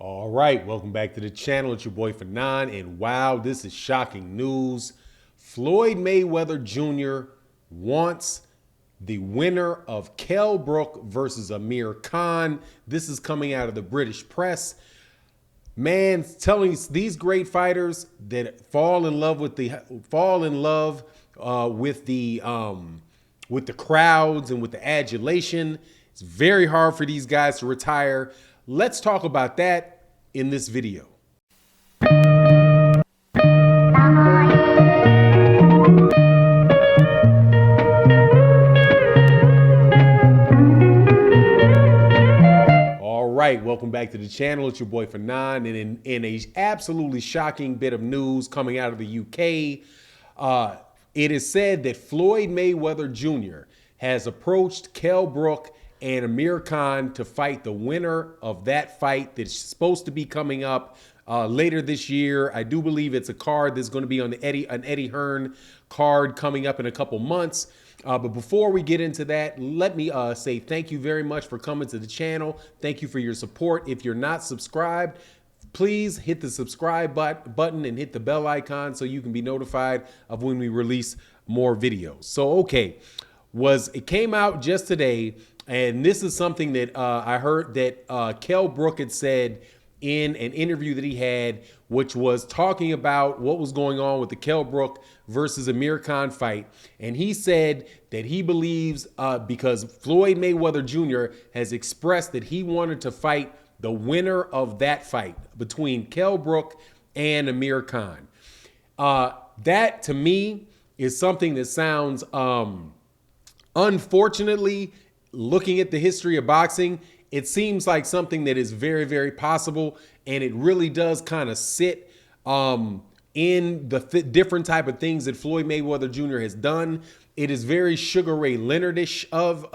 All right, welcome back to the channel. It's your boy Fanon, and wow, this is shocking news. Floyd Mayweather Jr. wants the winner of Kell Brook versus Amir Khan. This is coming out of the British press. Man, telling these great fighters that fall in love with the crowds and with the adulation. It's very hard for these guys to retire. Let's talk about that in this video. All right, welcome back to the channel. It's your boy Fanon, and in a absolutely shocking bit of news coming out of the UK, it is said that Floyd Mayweather Jr. has approached Kell Brook and Amir Khan to fight the winner of that fight that's supposed to be coming up later this year. I do believe it's a card that's going to be on an Eddie Hearn card coming up in a couple months. But before we get into that, let me say thank you very much for coming to the channel. Thank you for your support. If you're not subscribed, please hit the subscribe button and hit the bell icon so you can be notified of when we release more videos. So, okay, it came out just today, and this is something that I heard that Kell Brook had said in an interview that he had, which was talking about what was going on with the Kell Brook versus Amir Khan fight. And he said that he believes because Floyd Mayweather Jr. has expressed that he wanted to fight the winner of that fight between Kell Brook and Amir Khan. That to me is something that sounds, unfortunately, looking at the history of boxing, it seems like something that is very, very possible, and it really does kind of sit in the different type of things that Floyd Mayweather Jr. has done. It is very Sugar Ray Leonard-ish of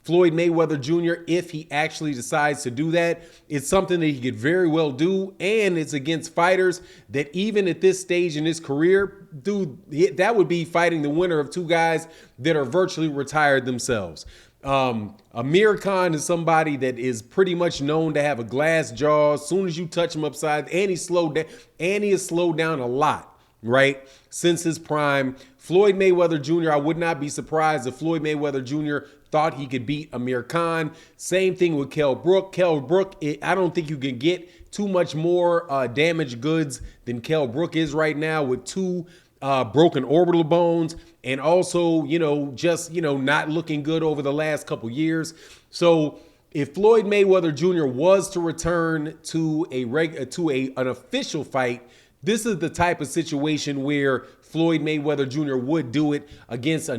Floyd Mayweather Jr. if he actually decides to do that. It's something that he could very well do, and it's against fighters that even at this stage in his career, dude, that would be fighting the winner of two guys that are virtually retired themselves. Amir Khan is somebody that is pretty much known to have a glass jaw. As soon as you touch him upside, and he has slowed down a lot, right, since his prime. Floyd Mayweather Jr., I would not be surprised if Floyd Mayweather Jr. thought he could beat Amir Khan. Same thing with Kell Brook. Kell Brook, I don't think you can get too much more damaged goods than Kell Brook is right now, with two broken orbital bones, and also, just, not looking good over the last couple years. So if Floyd Mayweather Jr. was to return to an official fight, this is the type of situation where Floyd Mayweather Jr. would do it against a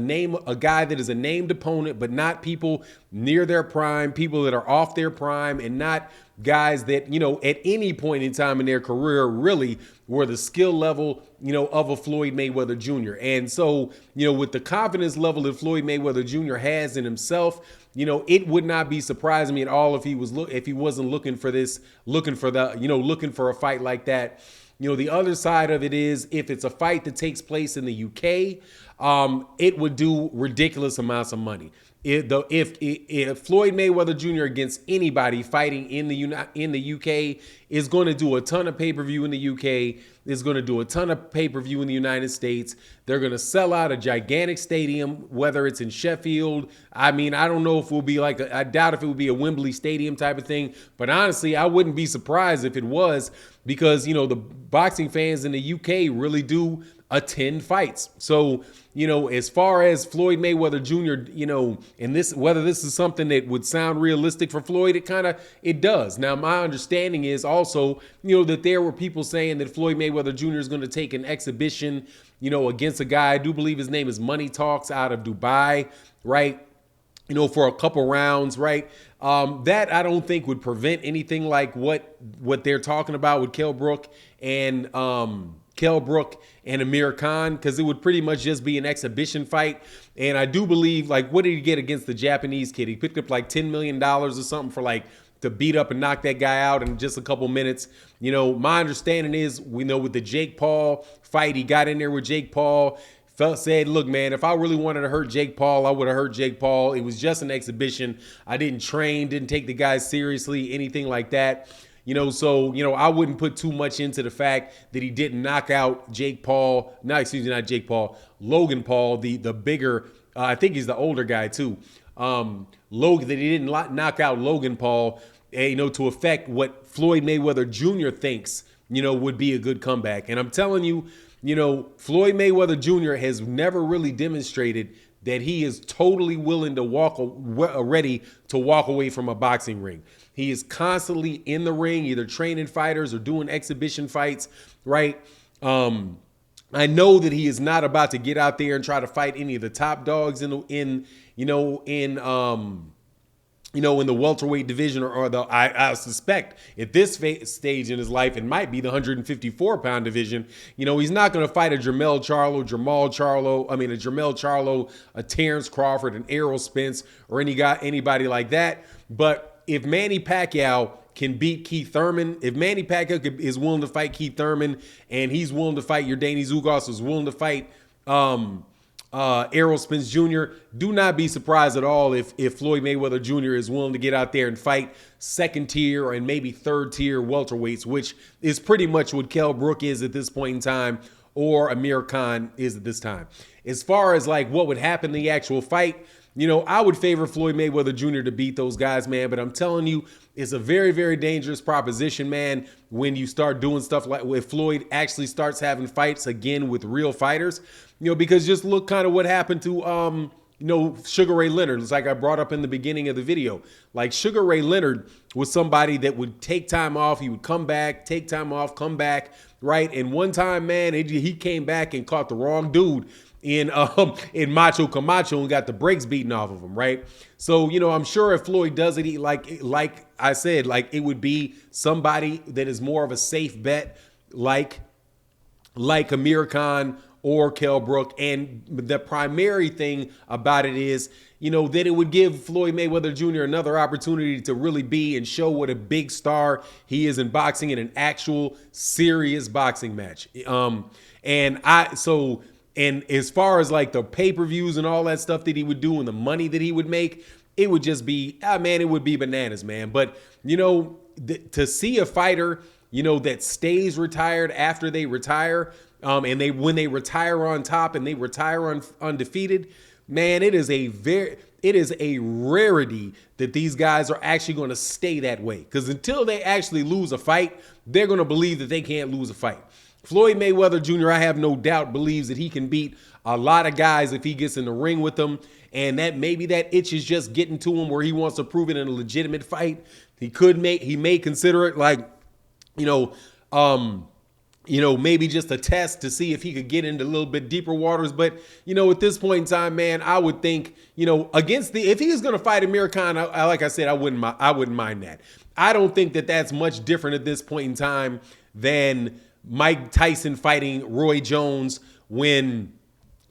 guy that is a named opponent, but not people near their prime, people that are off their prime, and not guys that, at any point in time in their career really were the skill level, of a Floyd Mayweather Jr. And so, with the confidence level that Floyd Mayweather Jr. has in himself, it would not be surprising me at all if he wasn't looking for a fight like that. The other side of it is, if it's a fight that takes place in the UK, it would do ridiculous amounts of money. If Floyd Mayweather Jr. against anybody fighting in the UK is going to do a ton of pay-per-view in the UK, is going to do a ton of pay-per-view in the United States. They're going to sell out a gigantic stadium, whether it's in Sheffield. I mean, I don't know if it will be I doubt if it would be a Wembley Stadium type of thing, but honestly, I wouldn't be surprised if it was, because, the boxing fans in the UK really do attend fights. So, as far as Floyd Mayweather Jr., and whether this is something that would sound realistic for Floyd, it does. Now, my understanding is also, that there were people saying that Floyd Mayweather Jr. is going to take an exhibition, against a guy, I do believe his name is Money Talks, out of Dubai, right? For a couple rounds, right? That I don't think would prevent anything like what they're talking about with Kell Brook and Amir Khan, because it would pretty much just be an exhibition fight. And I do believe, what did he get against the Japanese kid? He picked up $10 million or something for to beat up and knock that guy out in just a couple minutes. My understanding is, with the Jake Paul fight, he got in there with Jake Paul, said, look, man, if I really wanted to hurt Jake Paul, I would have hurt Jake Paul. It was just an exhibition. I didn't train, didn't take the guy seriously, anything like that. So, I wouldn't put too much into the fact that he didn't knock out Jake Paul. No, excuse me, not Jake Paul. Logan Paul, the bigger, I think he's the older guy too. Logan, that he didn't knock out Logan Paul, to affect what Floyd Mayweather Jr. thinks, would be a good comeback. And I'm telling you, Floyd Mayweather Jr. has never really demonstrated that he is totally willing to ready to walk away from a boxing ring. He is constantly in the ring, either training fighters or doing exhibition fights, right? I know that he is not about to get out there and try to fight any of the top dogs in the welterweight division, I suspect at this stage in his life, it might be the 154-pound division. He's not going to fight a Jermell Charlo, a Terrence Crawford, an Errol Spence, or anybody like that. But if Manny Pacquiao can beat Keith Thurman, if Manny Pacquiao is willing to fight Keith Thurman, and he's willing to fight Yordenis Ugas, is willing to fight Errol Spence Jr., do not be surprised at all if Floyd Mayweather Jr. is willing to get out there and fight second tier and maybe third tier welterweights, which is pretty much what Kell Brook is at this point in time, or Amir Khan is at this time. As far as like what would happen in the actual fight, I would favor Floyd Mayweather Jr. to beat those guys, man. But I'm telling you, it's a very, very dangerous proposition, man, when you start doing stuff like if Floyd actually starts having fights again with real fighters, because just look kind of what happened to, Sugar Ray Leonard. It's like I brought up in the beginning of the video. Like Sugar Ray Leonard was somebody that would take time off. He would come back, take time off, come back, right? And one time, man, he came back and caught the wrong dude in Macho Camacho and got the brakes beaten off of him, right? So, I'm sure if Floyd does it, like I said, like it would be somebody that is more of a safe bet, like Amir Khan or Kell Brook. And the primary thing about it is, that it would give Floyd Mayweather Jr. another opportunity to really be and show what a big star he is in boxing in an actual serious boxing match. And as far as like the pay-per-views and all that stuff that he would do and the money that he would make, it would just be, it would be bananas, man. But, to see a fighter, that stays retired after they retire, and when they retire on top and they retire undefeated, man, it is a rarity that these guys are actually going to stay that way. Because until they actually lose a fight, they're going to believe that they can't lose a fight. Floyd Mayweather Jr., I have no doubt, believes that he can beat a lot of guys if he gets in the ring with them, and that maybe that itch is just getting to him where he wants to prove it in a legitimate fight. He may consider it like, maybe just a test to see if he could get into a little bit deeper waters. But, at this point in time, man, I would think, if he is going to fight Amir Khan, like I said, I wouldn't mind that. I don't think that that's much different at this point in time than Mike Tyson fighting Roy Jones when,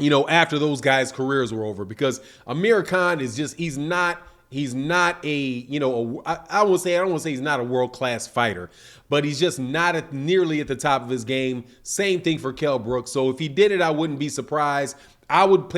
after those guys' careers were over, because Amir Khan is just, he's not a, I don't want to say he's not a world-class fighter, but he's just not nearly at the top of his game. Same thing for Kell Brook. So if he did it, I wouldn't be surprised. I would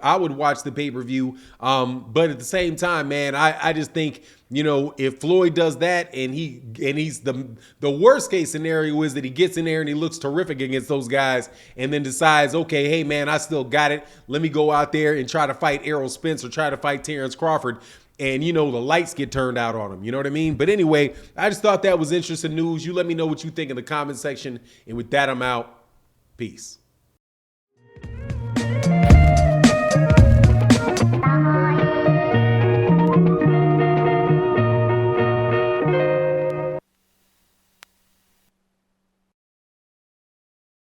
I would watch the pay-per-view. But at the same time, man, I just think, if Floyd does that and he's the worst case scenario is that he gets in there and he looks terrific against those guys and then decides, okay, hey man, I still got it. Let me go out there and try to fight Errol Spence or try to fight Terrence Crawford. And, the lights get turned out on him. You know what I mean? But anyway, I just thought that was interesting news. You let me know what you think in the comment section. And with that, I'm out. Peace.